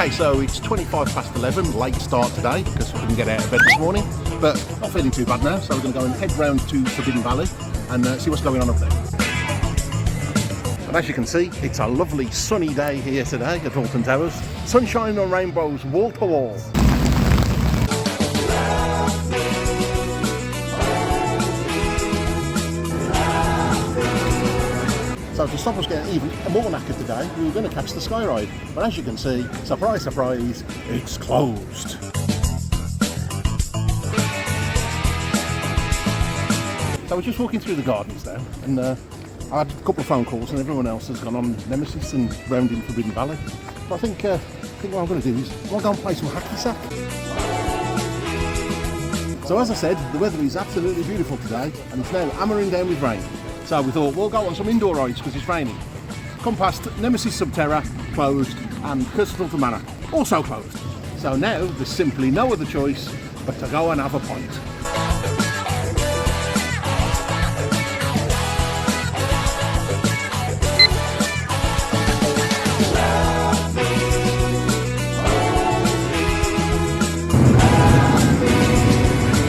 Okay, so it's 11:25, late start today because we couldn't get out of bed this morning, but not feeling too bad now, so we're going to go and head round to Forbidden Valley and see what's going on up there. And as you can see, it's a lovely sunny day here today at Alton Towers. Sunshine and rainbows wall to wall. So to stop us getting even more knackered today, we were going to catch the sky ride. But as you can see, surprise, surprise, it's closed. So we're just walking through the gardens now, and I had a couple of phone calls and everyone else has gone on Nemesis and round in Forbidden Valley. But I think what I'm going to do is I'm going to go and play some hacky sack. So as I said, the weather is absolutely beautiful today and it's now hammering down with rain. So we thought we'll go on some indoor rides because it's raining. Come past Nemesis Subterra, closed, and Knackered Ukthemeparkdad, also closed. So now there's simply no other choice but to go and have a pint.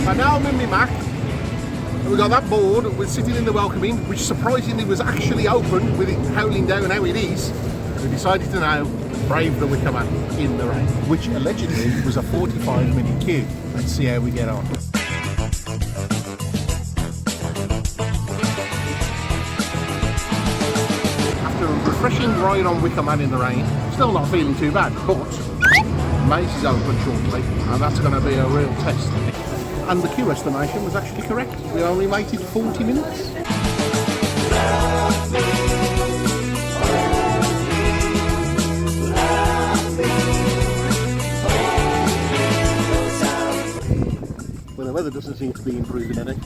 And now I'm in my Mac. We got that board, we're sitting in the welcoming, which surprisingly was actually open with it howling down how it is. We decided to now brave the Wicker Man in the rain, which allegedly was a 45-minute queue. Let's see how we get on. After a refreshing ride on Wicker Man in the rain, still not feeling too bad, but Maze is open shortly, and that's going to be a real test. And the queue estimation was actually correct. We only waited 40 minutes. Well, the weather doesn't seem to be improving any.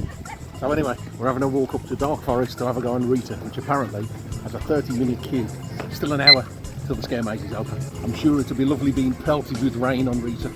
So anyway, we're having a walk up to Dark Forest to have a go on Rita, which apparently has a 30-minute queue. Still an hour till the Scare Maze is open. I'm sure it'll be lovely being pelted with rain on Rita.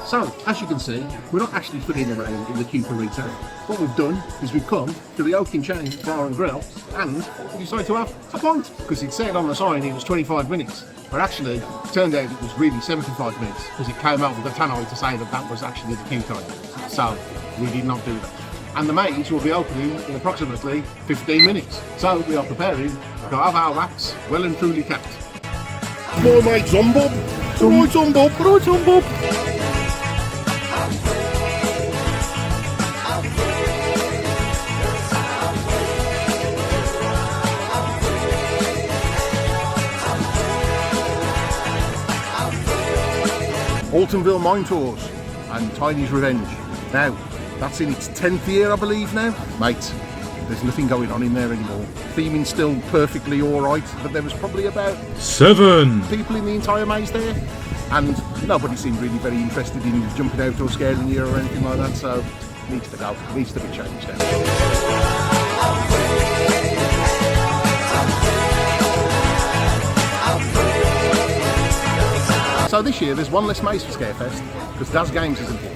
So, as you can see, we're not actually stood in the rain in the queue for Rita. What we've done is we've come to the Oak and Chain Bar and Grill and we decided to have a pint because it said on the sign it was 25 minutes. But actually, it turned out it was really 75 minutes because it came out with a tannoy to say that that was actually the queue time. So, we did not do that. And the maze will be opening in approximately 15 minutes. So, we are preparing to have our wax well and truly kept. More mate, Zombob! Right, Zombob! Right, Zombob! Altonville Mine Tours and Tiny's Revenge. Now, that's in its 10th year, I believe now. Mate, there's nothing going on in there anymore. Theming's still perfectly alright, but there was probably about 7 people in the entire maze there. And nobody seemed really very interested in jumping out or scaring you or anything like that, so it needs to go. It needs to be changed now. So this year there's one less maze for Scarefest because Daz Games isn't here.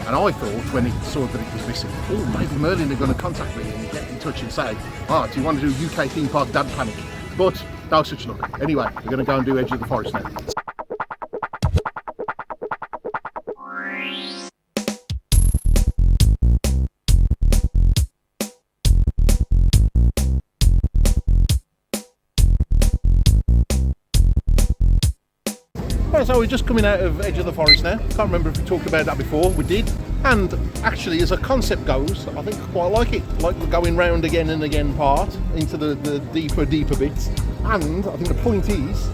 And I thought when he saw that it was missing, oh, maybe Merlin are going to contact me and get in touch and say, oh, do you want to do UK theme park dad panic? But no such luck. Anyway, we're going to go and do Edge of the Forest now. Right, so we're just coming out of Edge of the Forest now. Can't remember if we talked about that before. We did. And actually, as a concept goes, I think I quite like it. Like the going round again and again part into the deeper bits. And I think the point is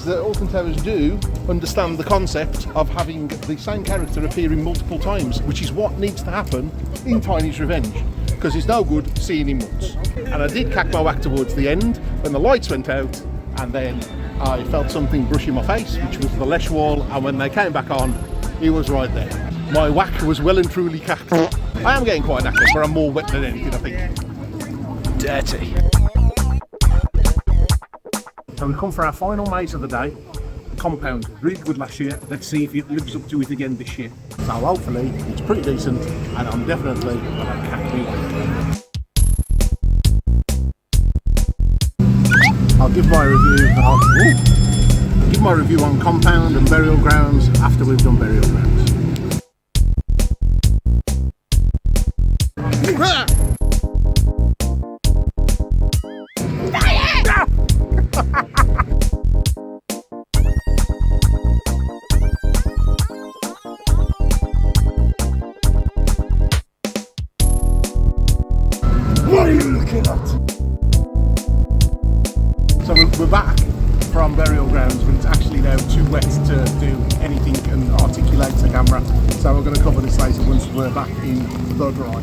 that Alton Towers do understand the concept of having the same character appearing multiple times, which is what needs to happen in Tiny's Revenge. Because it's no good seeing him once. And I did cack my whack towards the end when the lights went out, and then I felt something brushing my face, which was the Lesh wall, and when they came back on, he was right there. My whack was well and truly cacked. I am getting quite knackered, but I'm more wet than anything, I think. Dirty. So we come for our final maze of the day, compound. Really good last year. Let's see if it lives up to it again this year. So hopefully it's pretty decent, and I'm definitely happy. I'll give my review. Give my review on compound and burial grounds after we've done burial grounds. What are you looking at? So we're back from burial grounds, but it's actually now too wet to do anything and articulate the camera. So we're going to cover this later once we're back in the dry.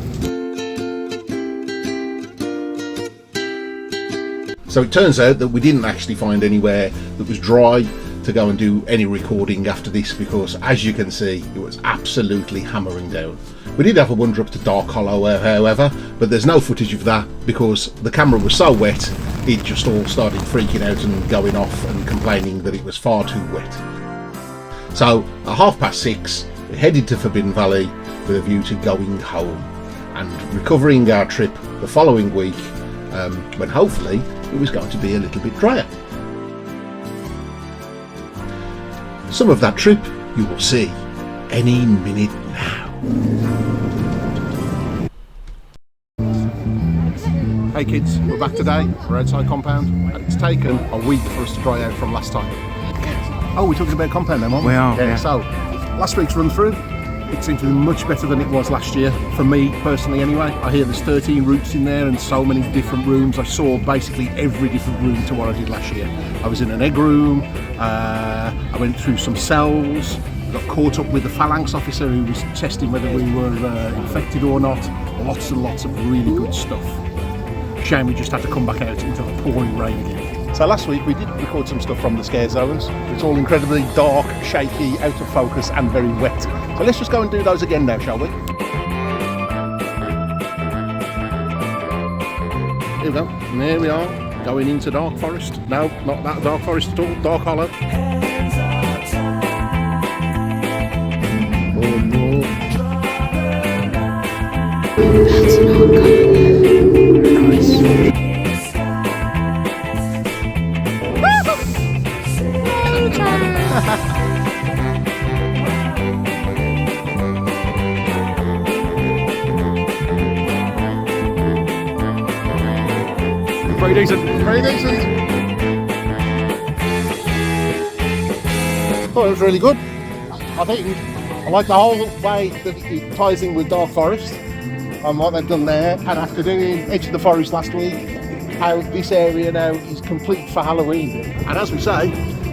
So it turns out that we didn't actually find anywhere that was dry to go and do any recording after this, because as you can see it was absolutely hammering down. We did have a wander up to Dark Hollow however, but there's no footage of that because the camera was so wet it just all started freaking out and going off and complaining that it was far too wet. So at 6:30 we headed to Forbidden Valley with a view to going home and recovering our trip the following week, when hopefully it was going to be a little bit drier. Some of that trip you will see any minute now. Hey kids, we're back today. We're outside compound, and it's taken a week for us to dry out from last time. Oh, we're talking about compound now, aren't we? We are, yeah. So, last week's run through, it seems to be much better than it was last year, for me personally anyway. I hear there's 13 routes in there and so many different rooms. I saw basically every different room to what I did last year. I was in an egg room, I went through some cells, got caught up with the phalanx officer who was testing whether we were infected or not. Lots and lots of really good stuff. Shame we just had to come back out into the pouring rain again. So last week we did record some stuff from the scare zones. It's all incredibly dark, shaky, out of focus and very wet. So let's just go and do those again now, shall we? Here we go. And there we are, going into Dark Forest. No, not that Dark Forest at all, Dark Hollow. Oh no. That's not going. Very decent, very decent. Oh, it was really good. I think I like the whole way that it ties in with Dark Forest and what they've done there. And after doing Edge of the Forest last week, how this area now is complete for Halloween. And as we say,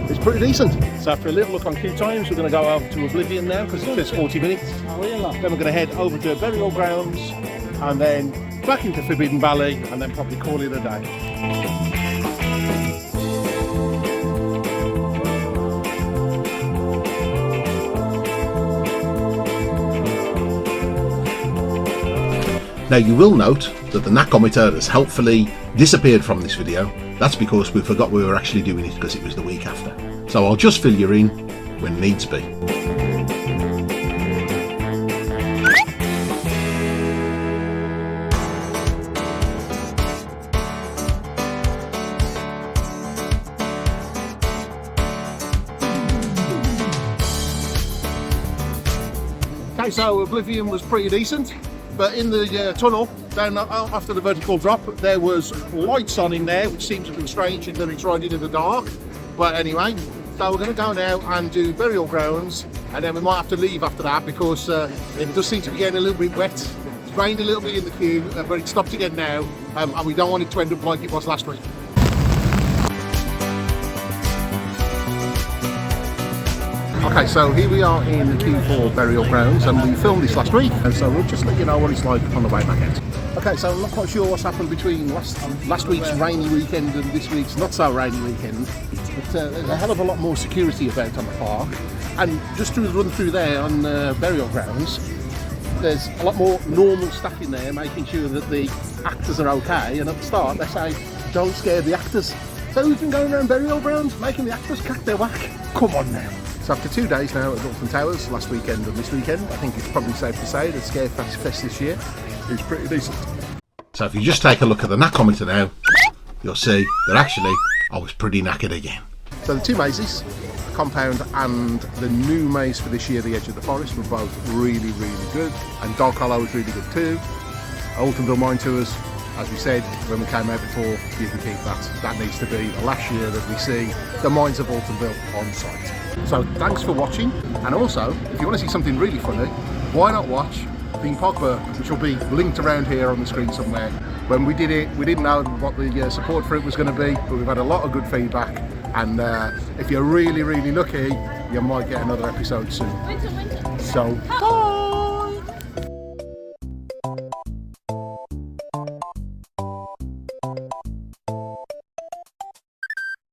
it's pretty decent. So after a little look on queue times, we're going to go over to Oblivion now because it says 40 minutes. Then we're going to head over to Burial Grounds and then back into Forbidden Valley and then probably call it a day. Now you will note that the Knackometer has helpfully disappeared from this video. That's because we forgot we were actually doing it because it was the week after. So I'll just fill you in when needs be. Okay, so Oblivion was pretty decent. But in the tunnel, down after the vertical drop, there was lights on in there, which seems a bit strange in that it's riding in the dark. But anyway, so we're going to go now and do Burial Grounds, and then we might have to leave after that because it does seem to be getting a little bit wet. It's rained a little bit in the queue, but it's stopped again now, and we don't want it to end up like it was last week. Okay, so here we are in the queue for Burial Grounds, and we filmed this last week, and so we'll just let you know what it's like on the way back out. Okay, so I'm not quite sure what's happened between last week's rainy weekend and this week's not so rainy weekend, but there's a hell of a lot more security about on the park, and just to run through there on Burial Grounds, there's a lot more normal staff in there making sure that the actors are okay, and at the start they say don't scare the actors. So who's been going around burial grounds making the actors crack their whack? Come on now. So after 2 days now at Dalton Towers, last weekend and this weekend, I think it's probably safe to say that Scarefest this year is pretty decent. So if you just take a look at the knackometer now, you'll see that actually I was pretty knackered again. So the two mazes, the compound and the new maze for this year, the Edge of the Forest, were both really, really good. And Dog Hollow was really good too. Altonville Mine Tours, as we said when we came out before, you can keep that. That needs to be the last year that we see the mines of Altonville on site. So thanks for watching, and also if you want to see something really funny, why not watch Theme Park Burr, which will be linked around here on the screen somewhere. When we did it, we didn't know what the support for it was going to be, but we've had a lot of good feedback, and if you're really, really lucky, you might get another episode soon. So bye!